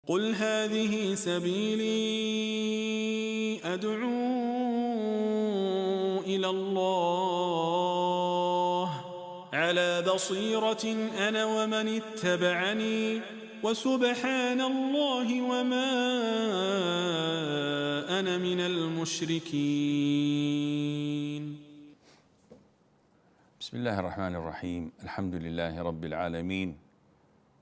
قل هذه سبيلي أدعو إلى الله على بصيرة أنا ومن اتبعني وسبحان الله وما أنا من المشركين. بسم الله الرحمن الرحيم. الحمد لله رب العالمين،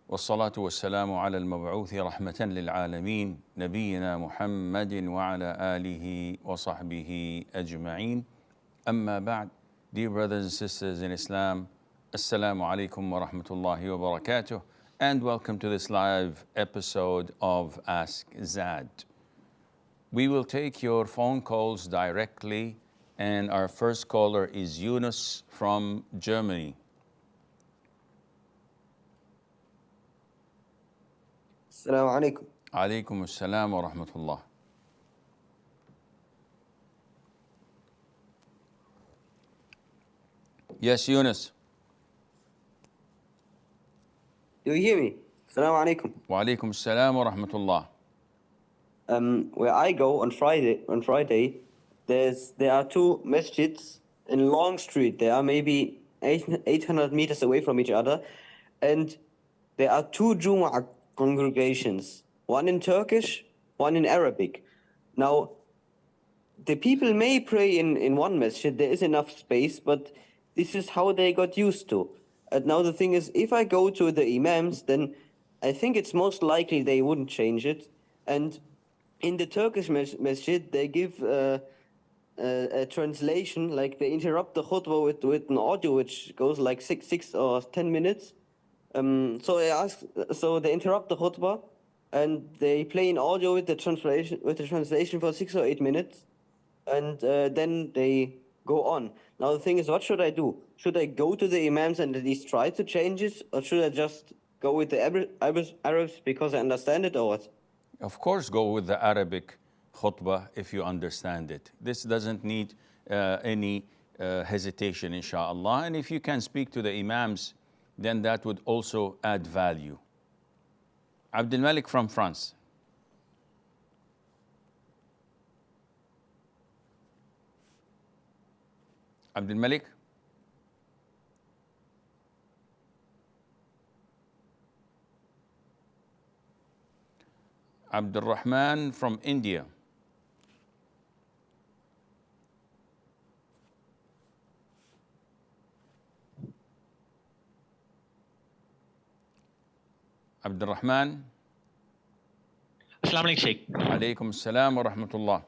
والصلاة والسلام على المبعوث رحمة للعالمين نبينا محمد وعلى آله وصحبه أجمعين. أما بعد, dear brothers and sisters in Islam, Assalamu alaikum wa rahmatullahi wa barakatuh, and welcome to this live episode of Ask Zad. We will take your phone calls directly, and our first caller is Yunus from Germany. Assalamu alaikum. Alaikum assalam wa rahmatullah. Yes, Yunus. Do you hear me? Assalamu alaikum. Wa alaikum assalam wa rahmatullah. Where I go on Friday, there are two masjids in Long Street. They are maybe 800 meters away from each other, and there are two Jumu'ah congregations, one in Turkish, one in Arabic. Now, the people may pray in one masjid, there is enough space, but this is how they got used to. And now the thing is, if I go to the imams, then I think it's most likely they wouldn't change it. And in the Turkish masjid, they give a translation, like they interrupt the khutbah with an audio which goes like 6 or 10 minutes. So they interrupt the khutbah and they play in audio with the translation for 6 or 8 minutes, and then they go on. Now the thing is, what should I do? Should I go to the imams and at least try to change it, or should I just go with the Arabs because I understand it, or what? Of course, go with the Arabic khutbah if you understand it. This doesn't need any hesitation, inshallah. And if you can speak to the imams, then that would also add value. Abdul Malik from France. Abdul Malik? Abdul Rahman from India. Abdul Rahman. Assalamu alaikum, Sheikh. Alaikum assalam wa rahmatullah.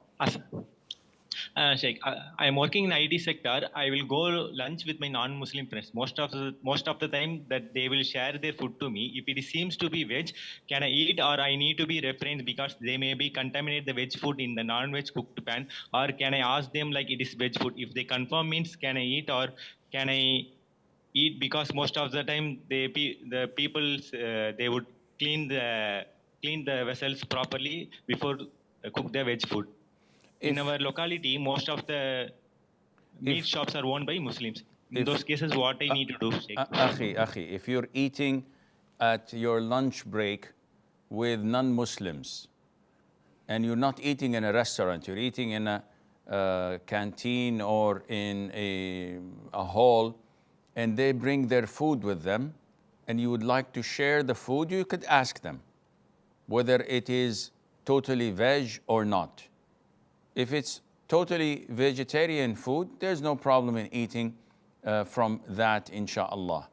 Sheikh, I am working in IT sector. I will go lunch with my non-Muslim friends. Most of the time that they will share their food to me. If it seems to be veg, can I eat, or I need to be refrained because they may be contaminate the veg food in the non-veg cooked pan, or can I ask them like it is veg food? If they confirm, means can I eat, or can I eat? Because most of the time the people they would clean the vessels properly before cook the veg food. In our locality, most of the meat shops are owned by Muslims. In those cases, what I need to do? Akhi, if you're eating at your lunch break with non-Muslims and you're not eating in a restaurant, you're eating in a canteen or in a hall, and they bring their food with them, and you would like to share the food, you could ask them whether it is totally veg or not. If it's totally vegetarian food, there's no problem in eating from that, insha'Allah.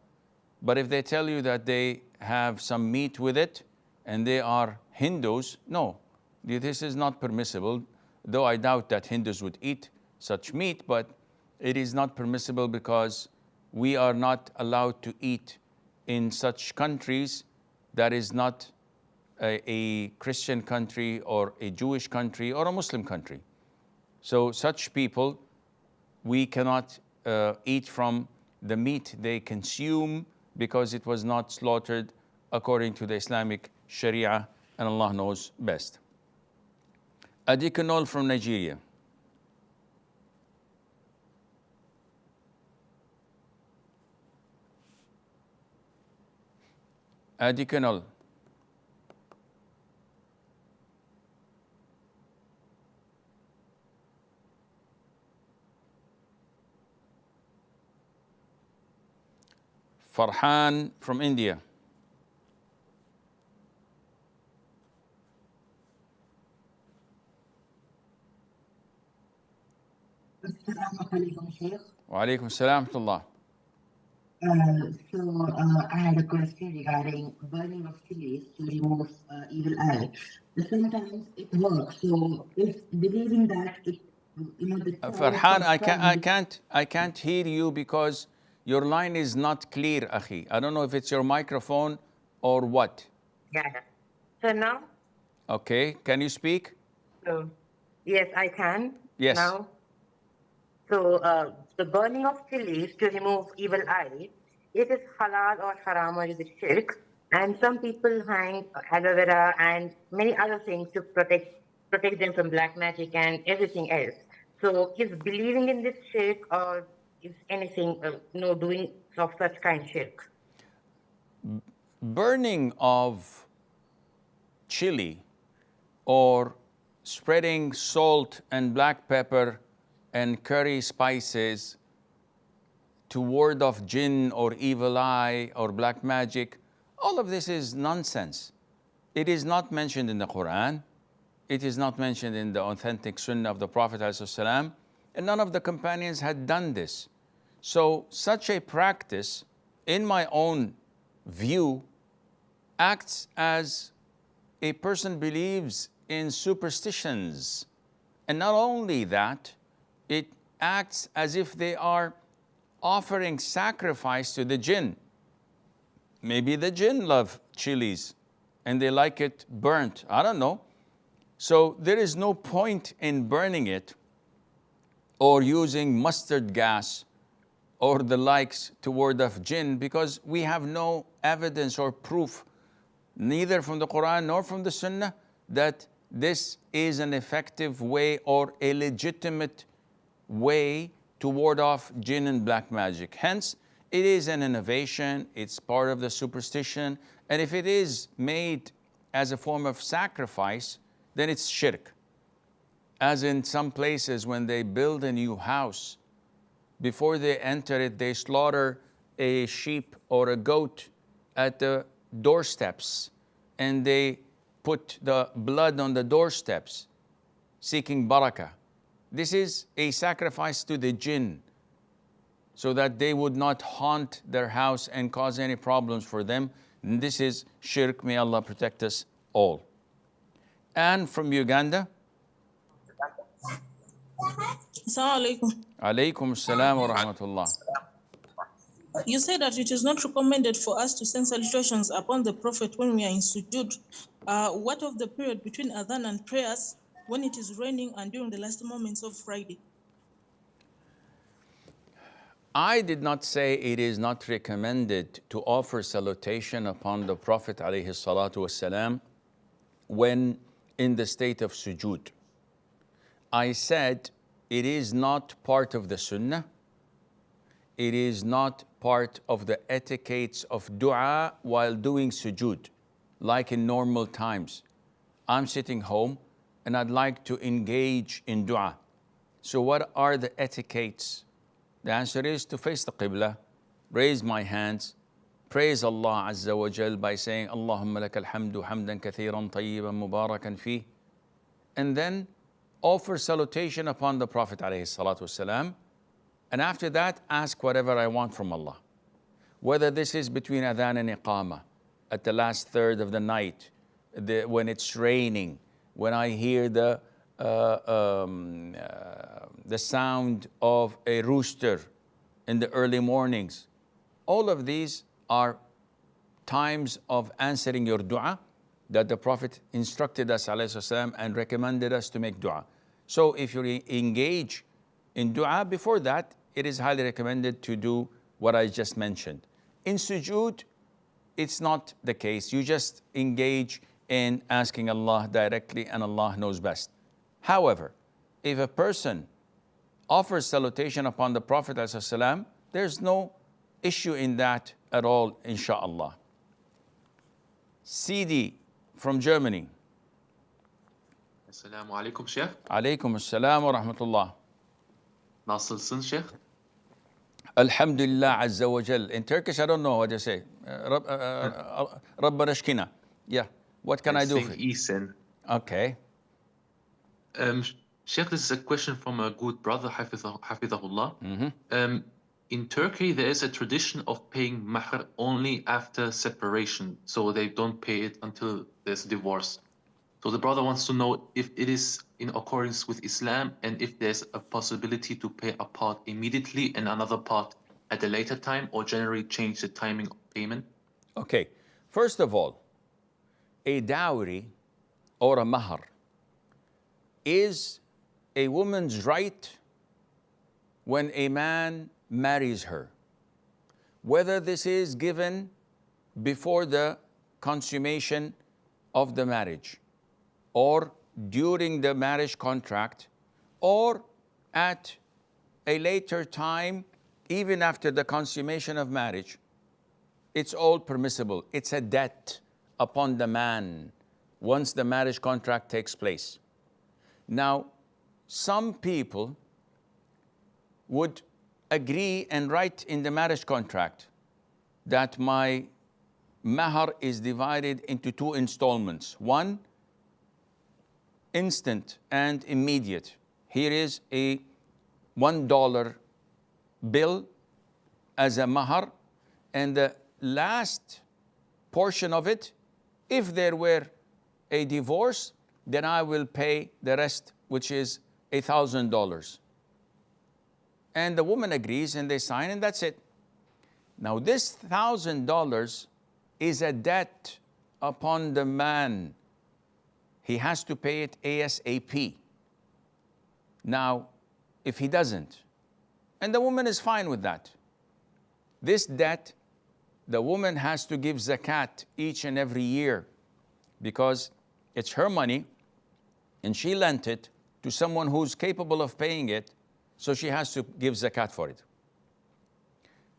But if they tell you that they have some meat with it and they are Hindus, no, this is not permissible. Though I doubt that Hindus would eat such meat, but it is not permissible because we are not allowed to eat in such countries that is not a Christian country or a Jewish country or a Muslim country. So such people, we cannot eat from the meat they consume because it was not slaughtered according to the Islamic Sharia, and Allah knows best. Adikanol from Nigeria. Adikanol. Farhan from India. Assalamu alaikum, Sheikh. Wa alaikum salam wa I had a question regarding burning of chilies to remove evil eye. Sometimes it works. So, if believing that it, the child Farhan, can probably. I can't hear you because your line is not clear, akhi. I don't know if it's your microphone or what. Yeah. So now, Okay, can you speak? so yes, I can Yes. now. So, the burning of chilies to remove evil eye, it is halal or haram or is it shirk? And some people hang aloe vera and many other things to protect them from black magic and everything else. So, is believing in this shirk or is anything doing of such kind shirk? Burning of chili or spreading salt and black pepper and curry spices to ward off jinn or evil eye or black magic, all of this is nonsense. It is not mentioned in the Quran. It is not mentioned in the authentic Sunnah of the Prophet ﷺ, and none of the companions had done this. So such a practice, in my own view, acts as a person believes in superstitions. And not only that, it acts as if they are offering sacrifice to the jinn. Maybe the jinn love chilies and they like it burnt. I don't know. So there is no point in burning it or using mustard gas or the likes to ward off jinn, because we have no evidence or proof, neither from the Quran nor from the Sunnah, that this is an effective way or a legitimate way to ward off jinn and black magic. Hence, it is an innovation, it's part of the superstition, and if it is made as a form of sacrifice, then it's shirk. As in some places, when they build a new house, before they enter it, they slaughter a sheep or a goat at the doorsteps, and they put the blood on the doorsteps, seeking barakah. This is a sacrifice to the jinn, so that they would not haunt their house and cause any problems for them. And this is shirk. May Allah protect us all. And from Uganda. Assalamu alaikum. Alaykum assalam wa rahmatullah. You say that it is not recommended for us to send salutations upon the Prophet when we are in sujood. What of the period between adhan and prayers when it is raining and during the last moments of Friday? I did not say it is not recommended to offer salutation upon the Prophet alayhi salatu wasalam when in the state of sujood. I said it is not part of the sunnah. It is not part of the etiquettes of dua while doing sujood, like in normal times. I'm sitting home and I'd like to engage in dua. So what are the etiquettes? The answer is to face the Qibla, raise my hands, praise Allah Azza wa Jal by saying, Allahumma lakal hamdu hamdan kathiran tayyiban mubarakan fi, and then offer salutation upon the Prophet alayhi salatu wasalam, and after that ask whatever I want from Allah. Whether this is between adhan and iqamah, at the last third of the night, when it's raining, when I hear the sound of a rooster in the early mornings. All of these are times of answering your dua that the Prophet instructed us ﷺ and recommended us to make dua. So if you engage in dua before that, it is highly recommended to do what I just mentioned. In sujood, it's not the case. You just engage in asking Allah directly, and Allah knows best. However, if a person offers salutation upon the Prophet ﷺ, there's no issue in that at all, insha'Allah. CD from Germany. Esselamu Aleyküm Şeyh. Alaykum assalam wa rahmatullah. Nasılsın Şeyh? Alhamdulillah Azza wa Jal. In Turkish, I don't know what they say. Rabbana shkina. Yeah. What can I do for you? Ethan. Okay. Sheikh, this is a question from a good brother, Hafidahullah. In Turkey, there is a tradition of paying mahr only after separation, so they don't pay it until there's divorce. So the brother wants to know if it is in accordance with Islam and if there's a possibility to pay a part immediately and another part at a later time, or generally change the timing of payment. Okay. First of all, a dowry or a mahr is a woman's right when a man marries her. Whether this is given before the consummation of the marriage, or during the marriage contract, or at a later time, even after the consummation of marriage, it's all permissible. It's a debt upon the man once the marriage contract takes place. Now, some people would agree and write in the marriage contract that my mahr is divided into 2 installments. One, instant and immediate. Here is a $1 bill as a mahr, and the last portion of it, if there were a divorce, then I will pay the rest, which is $1,000. And the woman agrees and they sign, and that's it. Now, this $1,000 is a debt upon the man. He has to pay it ASAP. Now, if he doesn't, and the woman is fine with that, this debt, the woman has to give zakat each and every year because it's her money and she lent it to someone who's capable of paying it, so she has to give zakat for it.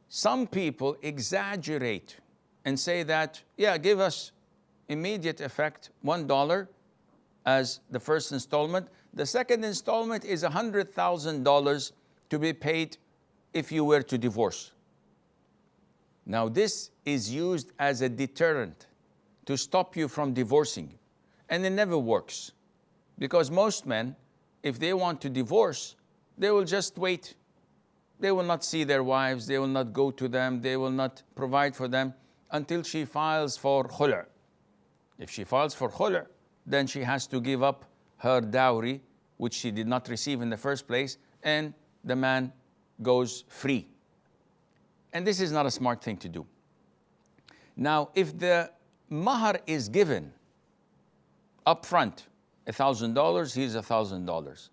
Some people exaggerate and say that, yeah, give us immediate effect, $1 as the first installment. The second installment is $100,000 to be paid if you were to divorce. Now, this is used as a deterrent to stop you from divorcing. And it never works. Because most men, if they want to divorce, they will just wait. They will not see their wives. They will not go to them. They will not provide for them until she files for khul'. If she files for khul', then she has to give up her dowry, which she did not receive in the first place, and the man goes free. And this is not a smart thing to do. Now, if the mahr is given up front, $1,000, here's $1,000.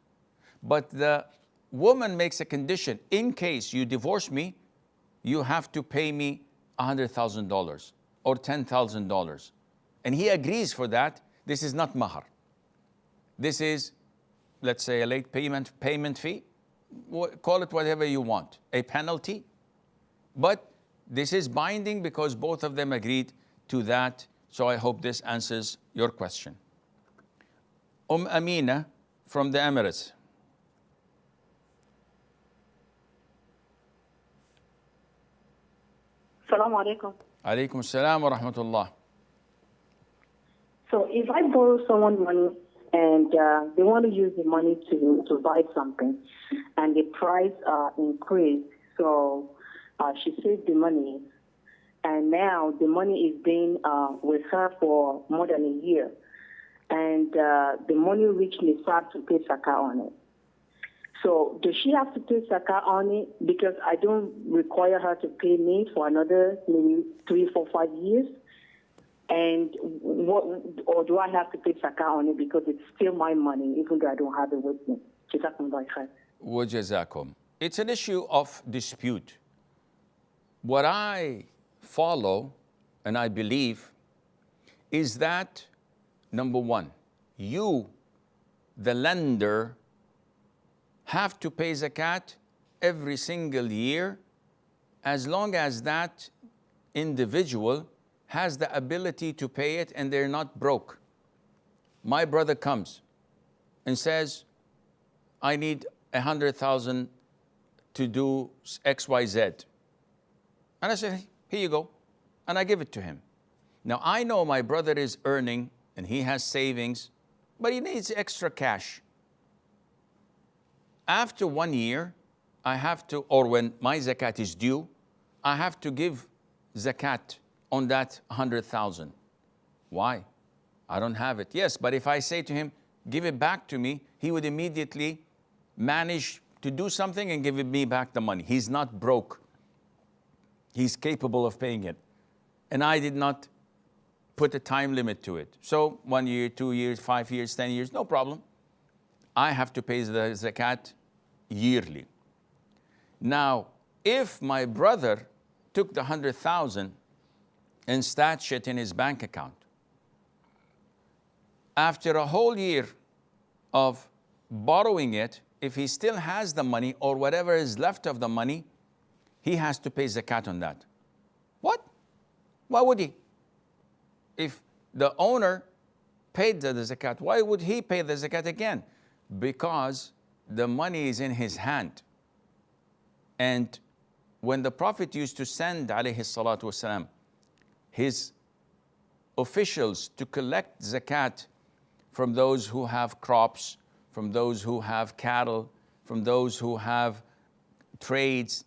But the woman makes a condition: in case you divorce me, you have to pay me $100,000 or $10,000. And he agrees for that. This is not mahr. This is, let's say, a late payment fee. Call it whatever you want, a penalty. But this is binding because both of them agreed to that. So I hope this answers your question. Amina from the Emirates. Assalamu alaikum. Alaikum assalam wa rahmatullah. So if I borrow someone money and they want to use the money to buy something and the price increased, so she saved the money, and now the money is being with her for more than a year, and the money reached Nisab to pay zakah on it. So does she have to pay zakah on it because I don't require her to pay me for another maybe 3, 4, 5 years? And or do I have to pay zakah on it because it's still my money even though I don't have it with me? Wajazakum. It's an issue of dispute. What I follow and I believe is that, number one, you, the lender, have to pay zakat every single year as long as that individual has the ability to pay it and they're not broke. My brother comes and says, I need $100,000 to do XYZ. And I said, here you go. And I give it to him. Now, I know my brother is earning and he has savings, but he needs extra cash. After 1 year, I have to, or when my zakat is due, I have to give zakat on that 100,000. Why? I don't have it. Yes, but if I say to him, give it back to me, he would immediately manage to do something and give me back the money. He's not broke. He's capable of paying it. And I did not put a time limit to it. So 1 year, 2 years, 5 years, 10 years, no problem. I have to pay the zakat yearly. Now, if my brother took the 100,000 and stashed it in his bank account, after a whole year of borrowing it, if he still has the money or whatever is left of the money, he has to pay zakat on that. What? Why would he? If the owner paid the zakat, why would he pay the zakat again? Because the money is in his hand. And when the Prophet used to send, alayhi salatu wasalam, his officials to collect zakat from those who have crops, from those who have cattle, from those who have trades,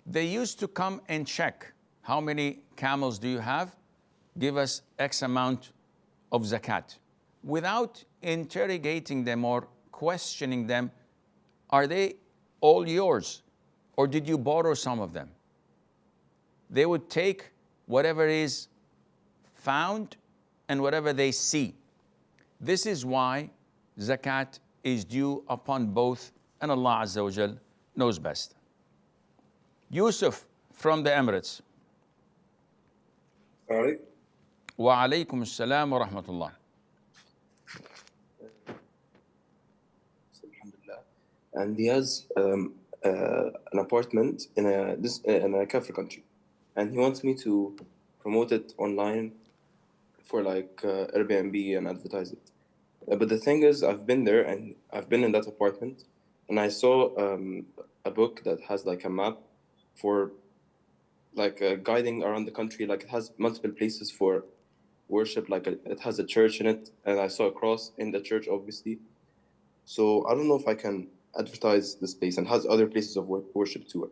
they used to come and check, how many camels do you have? Give us X amount of zakat. Without interrogating them or questioning them, are they all yours? Or did you borrow some of them? They would take whatever is found and whatever they see. This is why zakat is due upon both, and Allah Azza wa Jal knows best. Yusuf from the Emirates. Alright. Wa alaykum as-salam wa rahmatullah. Alhamdulillah. And he has an apartment in a Kafir country, and he wants me to promote it online for like Airbnb and advertise it. But the thing is, I've been there and I've been in that apartment, and I saw a book that has like a map for like guiding around the country. Like it has multiple places for worship, like it has a church in it, and I saw a cross in the church, obviously. So I don't know if I can advertise this place, and has other places of worship too.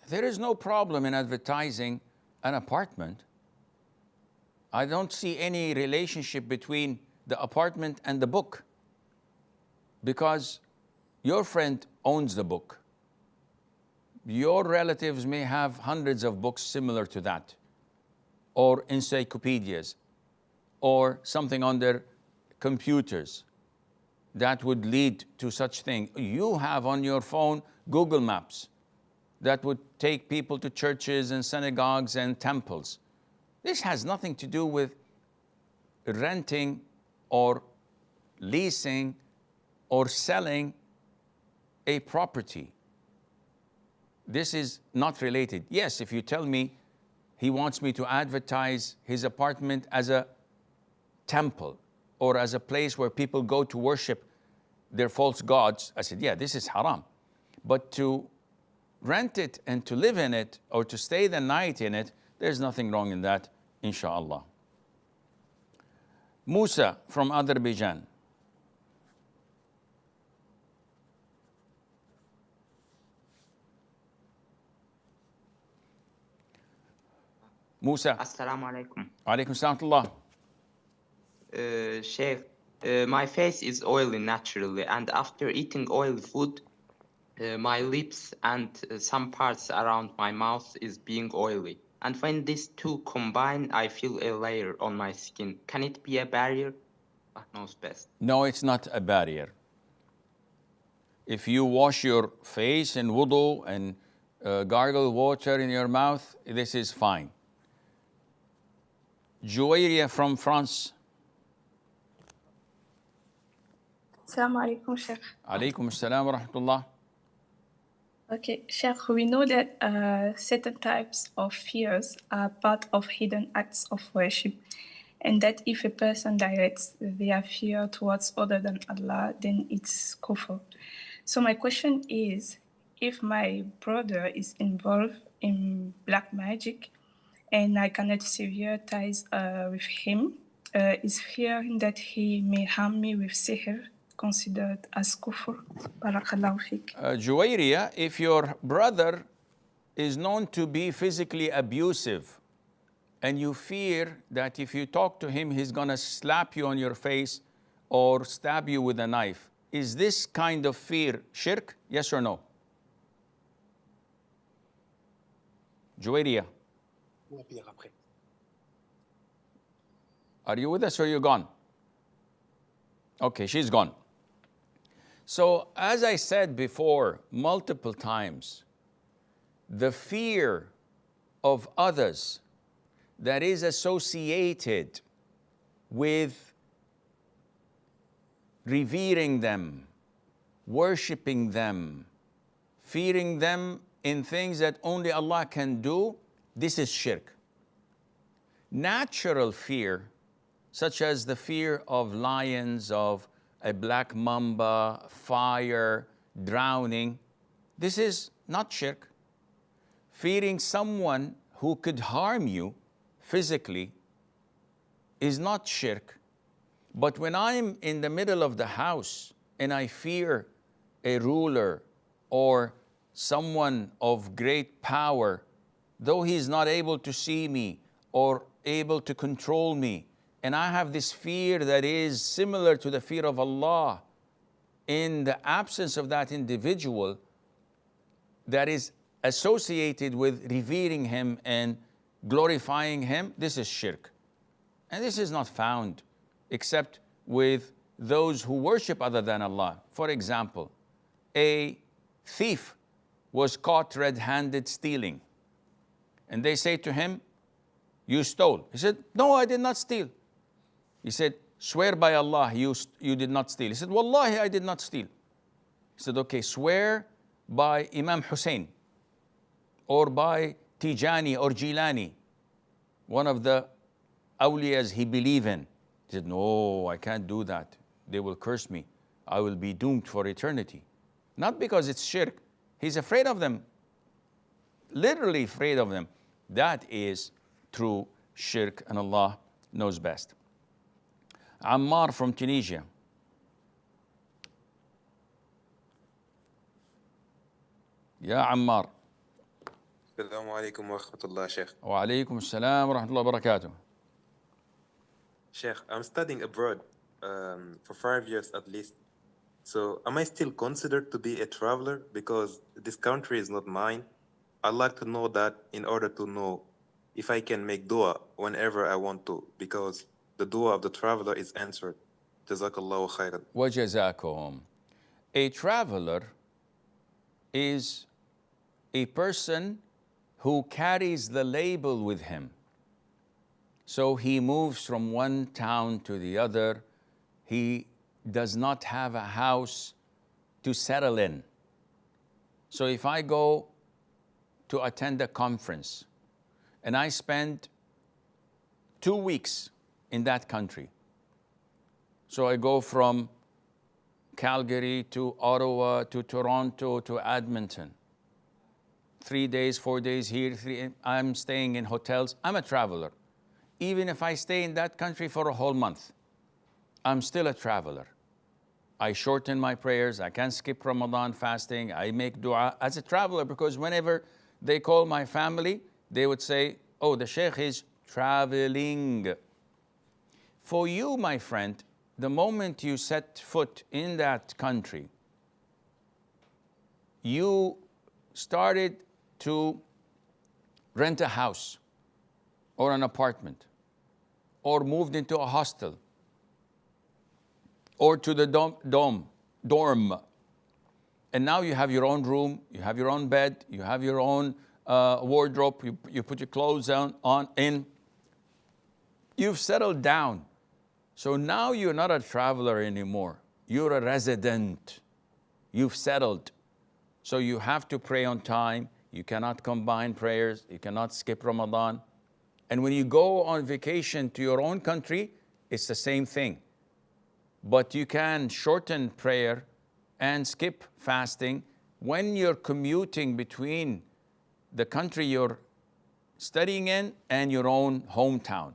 There is no problem in advertising an apartment. I don't see any relationship between the apartment and the book, because your friend owns the book. Your relatives may have hundreds of books similar to that, or encyclopedias, or something on their computers that would lead to such thing. You have on your phone Google Maps that would take people to churches and synagogues and temples. This has nothing to do with renting or leasing or selling a property. This is not related. Yes, if you tell me he wants me to advertise his apartment as a temple or as a place where people go to worship their false gods, I said, yeah, this is haram. But to rent it and to live in it or to stay the night in it, there's nothing wrong in that, inshallah. Musa from Azerbaijan. Musa. Assalamu alaikum. Alaikum salam. Sheikh, my face is oily naturally, and after eating oily food, my lips and some parts around my mouth is being oily. And when these two combine, I feel a layer on my skin. Can it be a barrier? Allah knows best. No, it's not a barrier. If you wash your face in wudu and gargle water in your mouth, this is fine. Juwairia from France. Assalamu alaikum, Sheikh. Alaikum assalam wa rahmatullah. Okay, Sheikh, we know that certain types of fears are part of hidden acts of worship, and that if a person directs their fear towards other than Allah, then it's kufr. So my question is, if my brother is involved in black magic and I cannot sever ties with him, is fearing that he may harm me with sihr considered as kufr? Barakallahu fik. Juwayriya, if your brother is known to be physically abusive and you fear that if you talk to him, he's going to slap you on your face or stab you with a knife, is this kind of fear shirk? Yes or no? Juwayriya, are you with us or are you gone? Okay, she's gone. So as I said before multiple times, the fear of others that is associated with revering them, worshiping them, fearing them in things that only Allah can do, this is shirk. Natural fear, such as the fear of lions, of a black mamba, fire, drowning, this is not shirk. Fearing someone who could harm you physically is not shirk. But when I'm in the middle of the house and I fear a ruler or someone of great power, though he's not able to see me or able to control me, and I have this fear that is similar to the fear of Allah, in the absence of that individual that is associated with revering him and glorifying him, this is shirk. And this is not found except with those who worship other than Allah. For example, a thief was caught red-handed stealing. And they say to him, you stole. He said, no, I did not steal. He said, swear by Allah, you did not steal. He said, Wallahi, I did not steal. He said, okay, swear by Imam Hussein or by Tijani or Jilani, one of the awliyas he believed in. He said, no, I can't do that. They will curse me. I will be doomed for eternity. Not because it's shirk. He's afraid of them, literally afraid of them. That is true shirk, and Allah knows best. Ammar from Tunisia. Ya Ammar. Assalamu alaikum wa rahmatullah, Sheikh. Wa alaikum assalam wa rahmatullah wa barakatuh. Sheikh, I'm studying abroad for 5 years at least. So am I still considered to be a traveler because this country is not mine? I'd like to know that in order to know if I can make dua whenever I want to, because the dua of the traveler is answered. Jazakallahu khairan. Wa jazakum. A traveler is a person who carries the label with him. So he moves from one town to the other. He does not have a house to settle in. So if I go to attend a conference and I spend 2 weeks in that country, so I go from Calgary to Ottawa to Toronto to Edmonton, 3 days, 4 days here, I'm staying in hotels, I'm a traveler. Even if I stay in that country for a whole month, I'm still a traveler. I shorten my prayers, I can skip Ramadan fasting, I make dua as a traveler, because whenever they call my family, they would say, oh, the Sheikh is traveling. For you, my friend, the moment you set foot in that country, you started to rent a house or an apartment, or moved into a hostel, or to the dorm. And now you have your own room, you have your own bed, you have your own wardrobe, you put your clothes in. You've settled down. So now you're not a traveler anymore. You're a resident. You've settled. So you have to pray on time. You cannot combine prayers. You cannot skip Ramadan. And when you go on vacation to your own country, it's the same thing. But you can shorten prayer and skip fasting when you're commuting between the country you're studying in and your own hometown,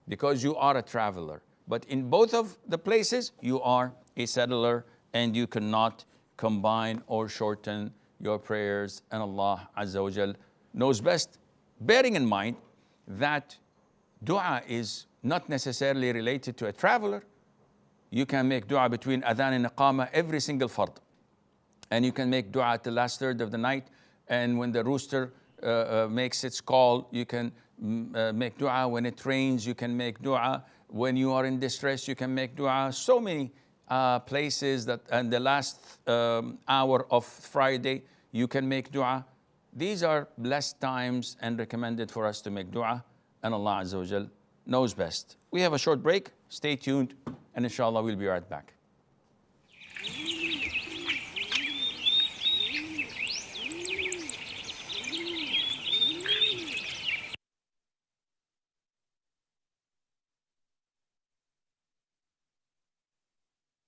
because you are a traveler. But in both of the places, you are a settler, and you cannot combine or shorten your prayers, and Allah Azza wa Jal knows best, bearing in mind that dua is not necessarily related to a traveler. You can make dua between adhan and iqama every single fard. And you can make dua at the last third of the night, and when the rooster makes its call, you can make dua. When it rains, you can make dua. When you are in distress, you can make dua. So many places that, and the last hour of Friday, you can make dua. These are blessed times and recommended for us to make dua, and Allah Azza wa Jal knows best. We have a short break. Stay tuned, and inshallah we'll be right back.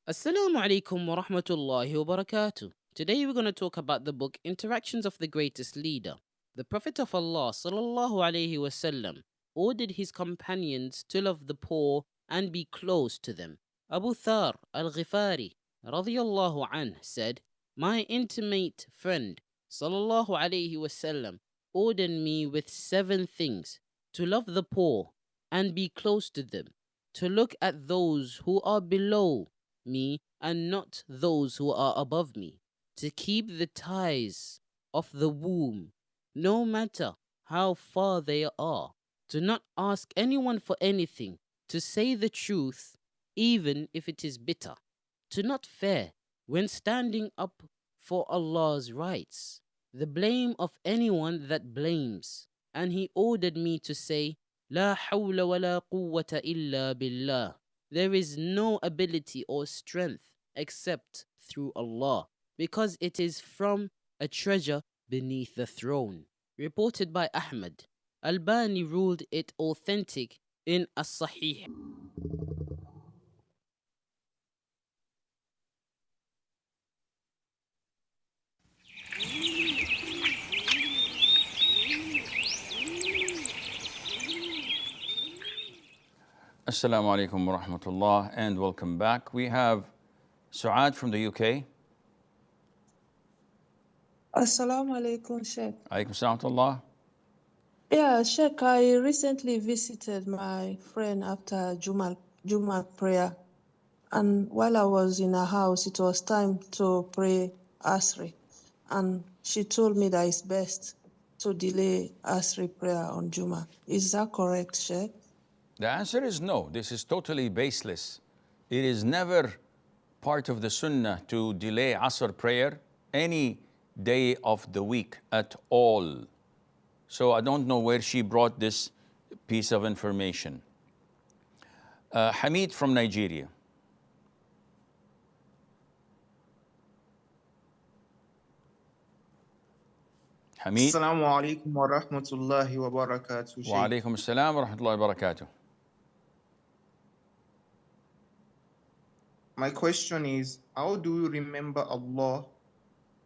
Assalamu alaikum wa rahmatullahi wa barakatuh. Today we're going to talk about the book Interactions of the Greatest Leader. The Prophet of Allah sallallahu alaihi wasallam ordered his companions to love the poor and be close to them. Abu Thar al-Ghifari radiyallahu anh said, "My intimate friend sallallahu alaihi wasallam ordered me with 7 things: to love the poor and be close to them, to look at those who are below me and not those who are above me, to keep the ties of the womb, no matter how far they are, to not ask anyone for anything, to say the truth even if it is bitter, to not fear when standing up for Allah's rights, the blame of anyone that blames." And he ordered me to say, "La hawla wa la quwwata illa billah." There is no ability or strength except through Allah, because it is from a treasure beneath the throne. Reported by Ahmad. Albani ruled it authentic in As-Sahih. Assalamu alaikum wa rahmatullah, and welcome back. We have Suad from the UK. Assalamu alaikum, Sheikh. Alaikum salam. Yeah, Sheikh, I recently visited my friend after Juma prayer. And while I was in her house, it was time to pray Asri. And she told me that it's best to delay Asri prayer on Juma. Is that correct, Sheikh? The answer is no. This is totally baseless. It is never part of the Sunnah to delay Asr prayer any day of the week at all. So I don't know where she brought this piece of information. Hamid from Nigeria. Hamid. Assalamu alaikum wa rahmatullahi wa barakatuh. Wa alaikum assalam wa rahmatullahi wa barakatuh. My question is, how do we remember Allah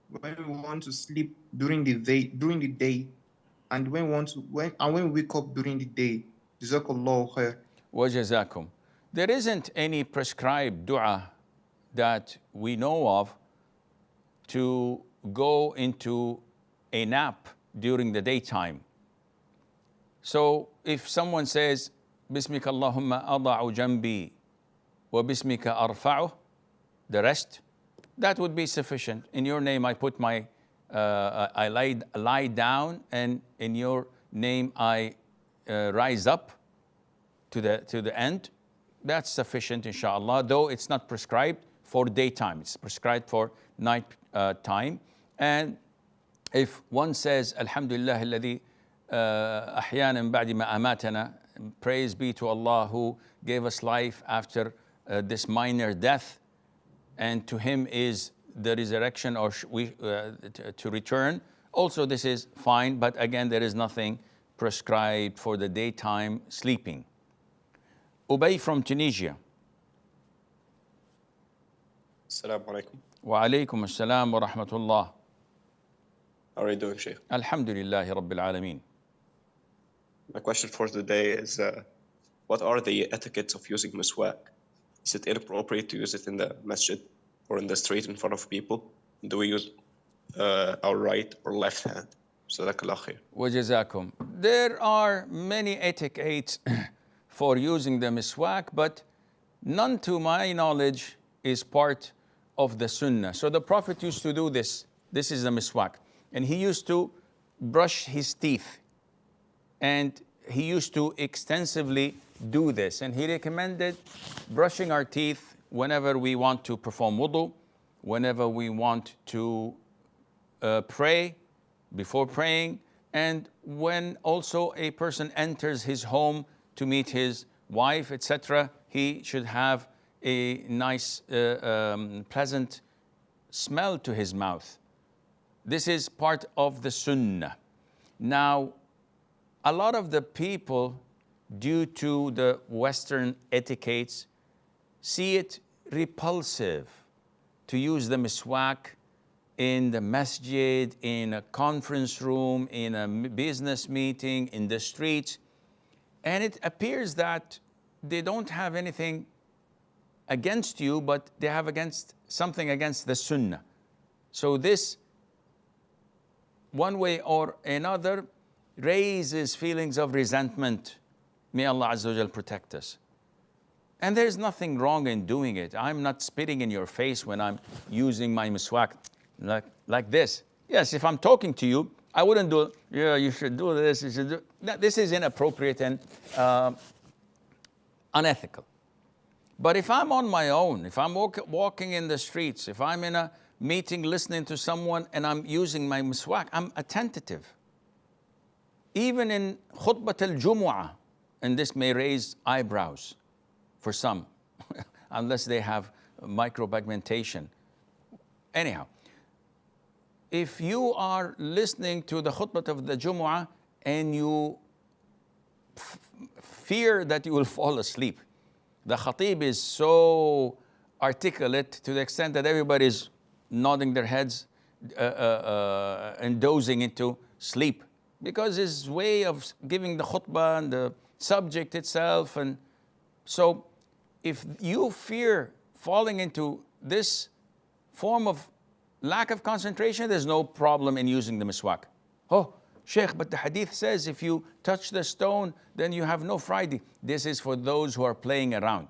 when we want to sleep during the day, and when we wake up during the day? Jazakallahu khair. Wa jazakum. There isn't any prescribed dua that we know of to go into a nap during the daytime. So if someone says, Bismika Allahumma ada'u jambi wa bismika arfa'u, the rest, that would be sufficient. In your name I put my, I lie down, and in your name I rise up to the end. That's sufficient, inshallah, though it's not prescribed for daytime. It's prescribed for night time. And if one says, Alhamdulillah alladhi ahyana ba'di ma amatana, praise be to Allah who gave us life after this minor death, and to him is the resurrection or to return. Also, this is fine, but again, there is nothing prescribed for the daytime sleeping. Ubay from Tunisia. Assalamu alaikum. Wa alaikum assalam wa rahmatullah. How are you doing, Sheikh? Alhamdulillahi Rabbil Alameen. My question for today is, what are the etiquettes of using miswak? Is it inappropriate to use it in the masjid or in the street in front of people? Do we use our right or left hand? Jazakallah khair. وجزاكم. There are many etiquettes for using the miswak, but none to my knowledge is part of the sunnah. So the Prophet used to do this. This is the miswak. And he used to brush his teeth. And he used to extensively do this. And he recommended brushing our teeth whenever we want to perform wudu, whenever we want to pray, before praying, and when also a person enters his home to meet his wife, etc., he should have a nice, pleasant smell to his mouth. This is part of the sunnah. Now, a lot of the people, due to the Western etiquettes, see it repulsive to use the miswak in the masjid, in a conference room, in a business meeting, in the streets. And it appears that they don't have anything against you, but they have something against the sunnah. So this, one way or another, raises feelings of resentment. May Allah Azza wa Jal protect us. And there's nothing wrong in doing it. I'm not spitting in your face when I'm using my miswak like this. Yes, if I'm talking to you, I wouldn't do, yeah, you should do this, you should do. This is inappropriate and unethical. But if I'm on my own, if I'm walking in the streets, if I'm in a meeting listening to someone and I'm using my miswak, I'm attentive. Even in khutbat al-jumu'ah, and this may raise eyebrows for some, unless they have micropigmentation. Anyhow, if you are listening to the khutbah of the Jumu'ah and you fear that you will fall asleep, the khatib is so articulate to the extent that everybody is nodding their heads and dozing into sleep, because his way of giving the khutbah and the subject itself. And so if you fear falling into this form of lack of concentration, there's no problem in using the miswak. Oh, Sheikh, but the hadith says if you touch the stone, then you have no Friday. This is for those who are playing around.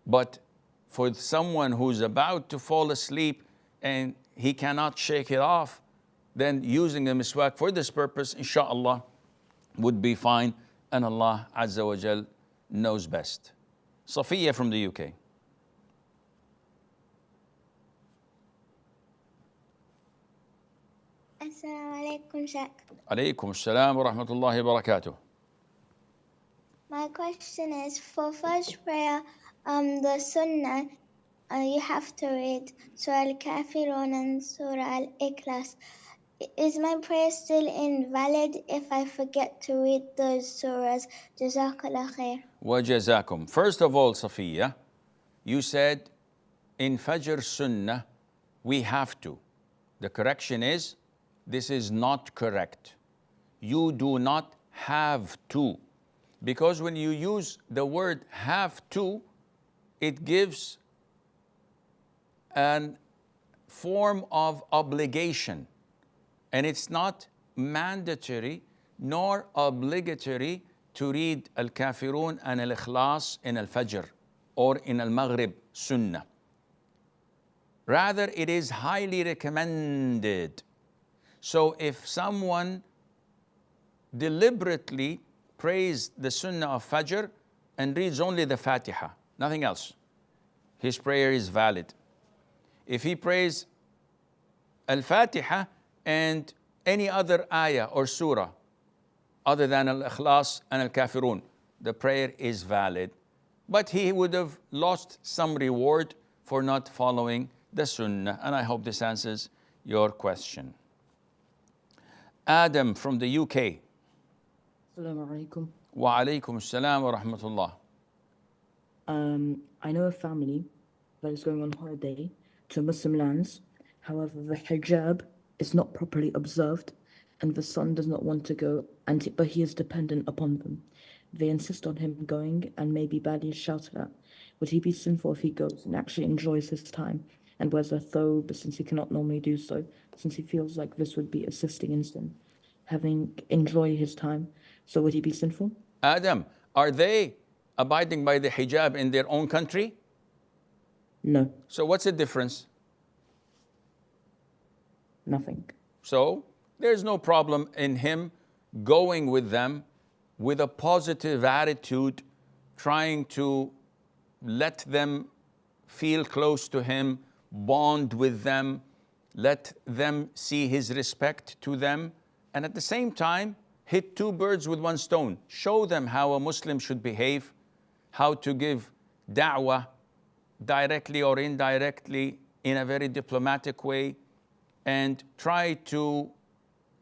But for someone who's about to fall asleep and he cannot shake it off, then using the miswak for this purpose, inshallah, would be fine. And Allah Azza wa Jal knows best. Safiya from the UK. Assalamu alaikum, Sheikh. Alaykum assalam wa rahmatullahi wa barakatuh. My question is, for first prayer, the Sunnah, you have to read Surah Al-Kafirun and Surah Al-Ikhlas. Is my prayer still invalid if I forget to read those surahs? Jazakallah khair. Wa jazakum. First of all, Safiya, you said in Fajr Sunnah, we have to. The correction is, this is not correct. You do not have to. Because when you use the word have to, it gives a form of obligation. And it's not mandatory nor obligatory to read Al-Kafirun and Al-Ikhlas in Al-Fajr or in Al-Maghrib Sunnah. Rather, it is highly recommended. So if someone deliberately prays the Sunnah of Fajr and reads only the Fatiha, nothing else, his prayer is valid. If he prays Al-Fatiha and any other ayah or surah other than Al-Ikhlas and Al-Kafirun, the prayer is valid. But he would have lost some reward for not following the Sunnah. And I hope this answers your question. Adam from the UK. Assalamu alaikum. Wa alaikum assalam wa rahmatullah. I know a family that is going on holiday to Muslim lands. However, the hijab is not properly observed, and the son does not want to go, but he is dependent upon them. They insist on him going and may be badly shouted at. Would he be sinful if he goes and actually enjoys his time and wears a thobe since he cannot normally do so, since he feels like this would be assisting in sin, having enjoy his time? So would he be sinful? Adam, are they abiding by the hijab in their own country? No. So what's the difference? Nothing. So there's no problem in him going with them with a positive attitude, trying to let them feel close to him, bond with them, let them see his respect to them, and at the same time, hit two birds with one stone. Show them how a Muslim should behave, how to give da'wah directly or indirectly in a very diplomatic way, and try to,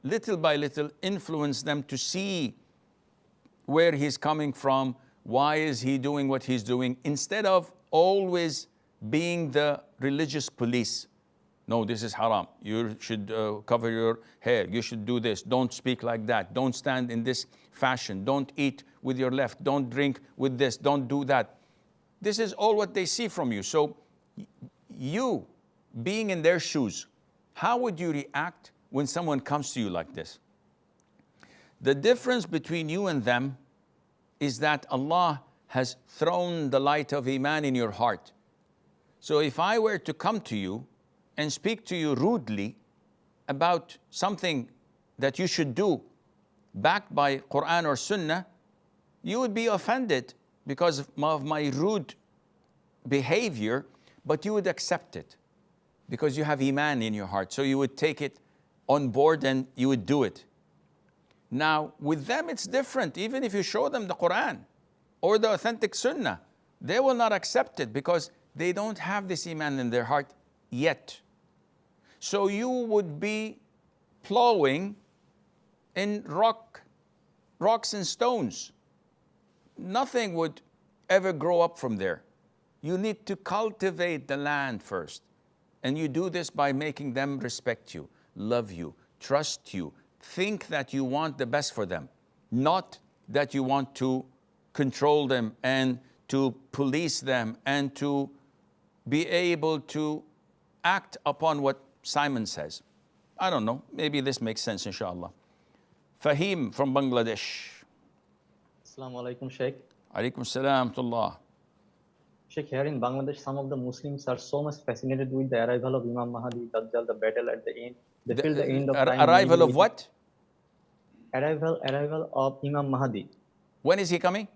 little by little, influence them to see where he's coming from, why is he doing what he's doing, instead of always being the religious police. No, this is haram. You should cover your hair. You should do this. Don't speak like that. Don't stand in this fashion. Don't eat with your left. Don't drink with this. Don't do that. This is all what they see from you. So you, being in their shoes, how would you react when someone comes to you like this? The difference between you and them is that Allah has thrown the light of Iman in your heart. So if I were to come to you and speak to you rudely about something that you should do, backed by Quran or Sunnah, you would be offended because of my rude behavior, but you would accept it because you have Iman in your heart. So you would take it on board and you would do it. Now, with them, it's different. Even if you show them the Quran or the authentic Sunnah, they will not accept it because they don't have this Iman in their heart yet. So you would be plowing in rocks and stones. Nothing would ever grow up from there. You need to cultivate the land first. And you do this by making them respect you, love you, trust you, think that you want the best for them, not that you want to control them and to police them and to be able to act upon what Simon says. I don't know, maybe this makes sense, inshallah. Fahim from Bangladesh. Assalamu alaikum, Sheikh. Alaikum salam tullah. Sheikh, here in Bangladesh, some of the Muslims are so much fascinated with the arrival of Imam Mahdi, Dajjal, the battle at the end. They feel the end of time. Arrival of what? Arrival of Imam Mahdi. When is he coming?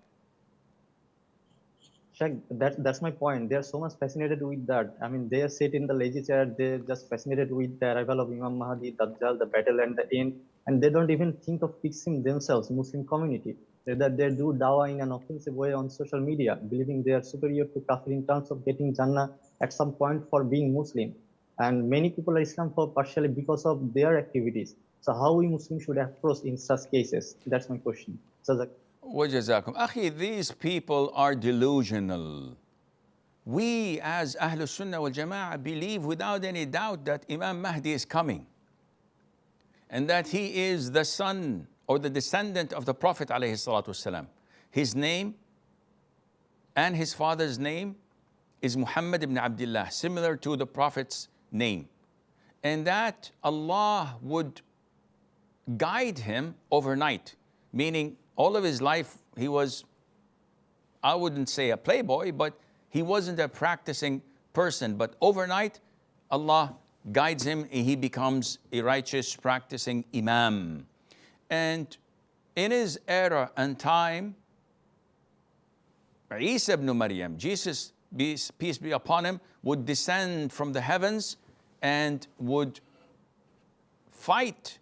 Sheikh, that's my point. They are so much fascinated with that. I mean, they sit in the lazy chair. They're just fascinated with the arrival of Imam Mahdi, Dajjal, the battle and the end. And they don't even think of fixing themselves, Muslim community. That they do dawah in an offensive way on social media, believing they are superior to kafir in terms of getting Jannah at some point for being Muslim. And many people are Islam for partially because of their activities. So how we Muslims should approach in such cases? That's my question. Wajazakum. Akhi, these people are delusional. We as Ahlul Sunnah wal Jama'ah believe without any doubt that Imam Mahdi is coming and that he is the son or the descendant of the Prophet alayhi salatu wasalam. His name and his father's name is Muhammad ibn Abdullah, similar to the Prophet's name. And that Allah would guide him overnight, meaning all of his life he was, I wouldn't say a playboy, but he wasn't a practicing person. But overnight, Allah guides him and he becomes a righteous, practicing Imam. And in his era and time, Isa ibn Maryam, Jesus, peace be upon him, would descend from the heavens and would fight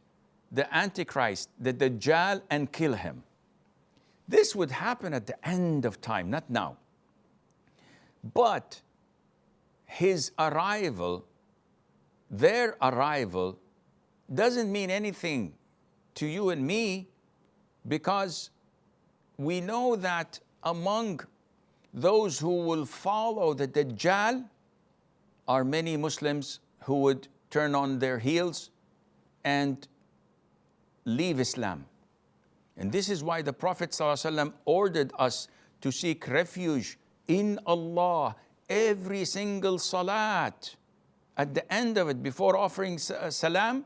the Antichrist, the Dajjal, and kill him. This would happen at the end of time, not now. But his arrival, their arrival, doesn't mean anything to you and me, because we know that among those who will follow the Dajjal are many Muslims who would turn on their heels and leave Islam. And this is why the Prophet ﷺ ordered us to seek refuge in Allah every single salat. At the end of it, before offering salam,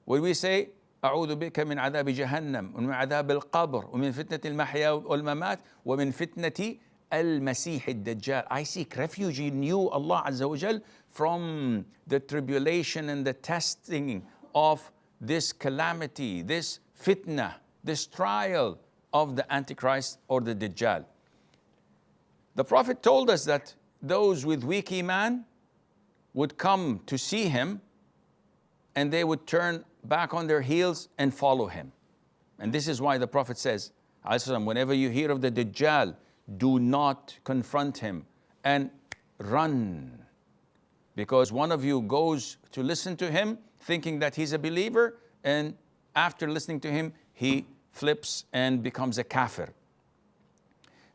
where we say, أعوذ بك من عذاب جهنم ومن عذاب القبر ومن فتنة المحيا والممات ومن فتنة المسيح الدجال. I seek refuge in you, Allah Azza wa Jal, from the tribulation and the testing of this calamity, this fitna, this trial of the Antichrist or the Dajjal. The Prophet told us that those with weak iman would come to see him and they would turn back on their heels and follow him. And this is why the Prophet says, whenever you hear of the Dajjal, do not confront him and run. Because one of you goes to listen to him thinking that he's a believer, and after listening to him, he flips and becomes a kafir.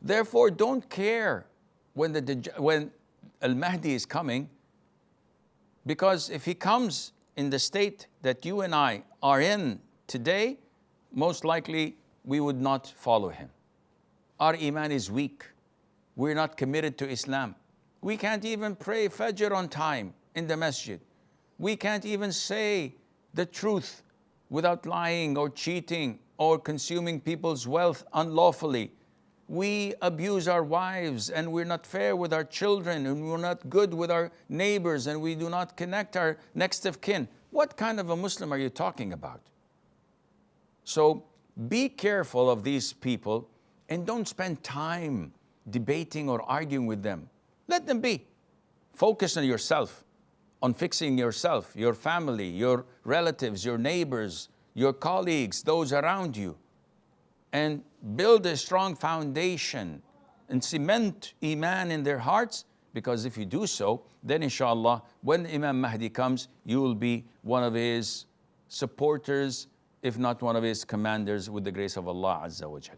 Therefore, don't care when Al-Mahdi is coming, because if he comes in the state that you and I are in today, most likely we would not follow him. Our iman is weak. We're not committed to Islam. We can't even pray Fajr on time in the masjid. We can't even say the truth without lying or cheating or consuming people's wealth unlawfully. We abuse our wives, and we're not fair with our children, and we're not good with our neighbors, and we do not connect our next of kin. What kind of a Muslim are you talking about? So be careful of these people and don't spend time debating or arguing with them. Let them be. Focus on yourself, on fixing yourself, your family, your relatives, your neighbors, your colleagues, those around you, and build a strong foundation and cement iman in their hearts, because if you do so, then inshallah, when Imam Mahdi comes, you will be one of his supporters, if not one of his commanders, with the grace of Allah Azza wa Jal.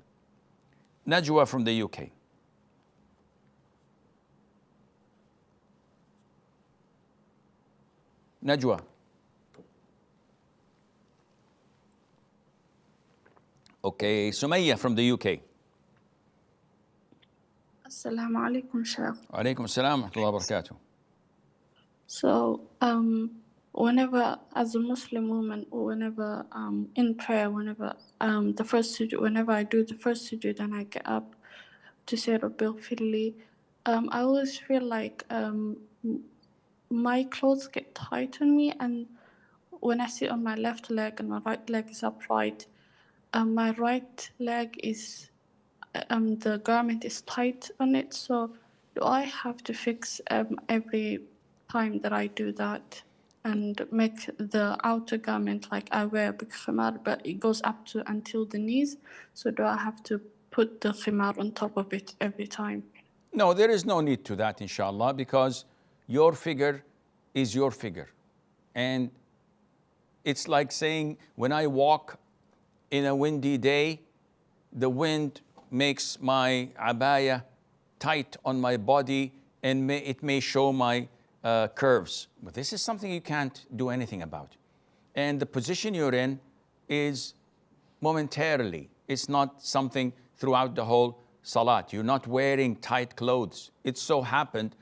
Najwa from the UK. Najwa. Okay, Sumaya from the UK. Assalamu alaikum, Sheikh. Alaikum assalam wa rahmatullahi wa barakatuh. So, whenever, as a Muslim woman, or whenever in prayer, whenever the first sujood, whenever I do the first sujood and I get up to say Rabbil Firli, I always feel like my clothes get tight on me, and when I sit on my left leg and my right leg is upright, my right leg is the garment is tight on it. So do I have to fix every time that I do that and make the outer garment, like I wear a big khimar, but it goes up to until the knees? So do I have to put the khimar on top of it every time? No, there is no need to that, inshallah, because your figure is your figure. And it's like saying, when I walk in a windy day, the wind makes my abaya tight on my body, and it may show my curves. But this is something you can't do anything about. And the position you're in is momentarily. It's not something throughout the whole salat. You're not wearing tight clothes. It so happened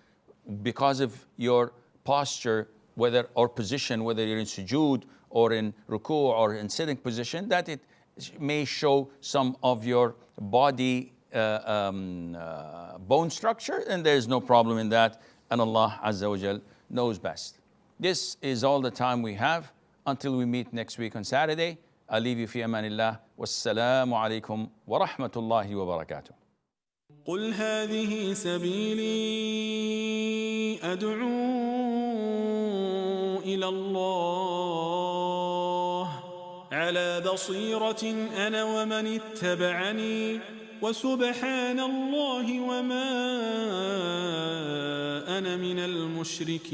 because of your posture, whether or position, whether you're in sujood or in ruku or in sitting position, that it may show some of your body bone structure, and there's no problem in that, and Allah Azza wa Jal knows best. This is all the time we have until we meet next week on Saturday. I leave you fi amanillah. Wassalamu alaikum wa rahmatullahi wa barakatuh. قل هذه سبيلي أدعو إلى الله على بصيرة أنا ومن اتبعني وسبحان الله وما أنا من المشركين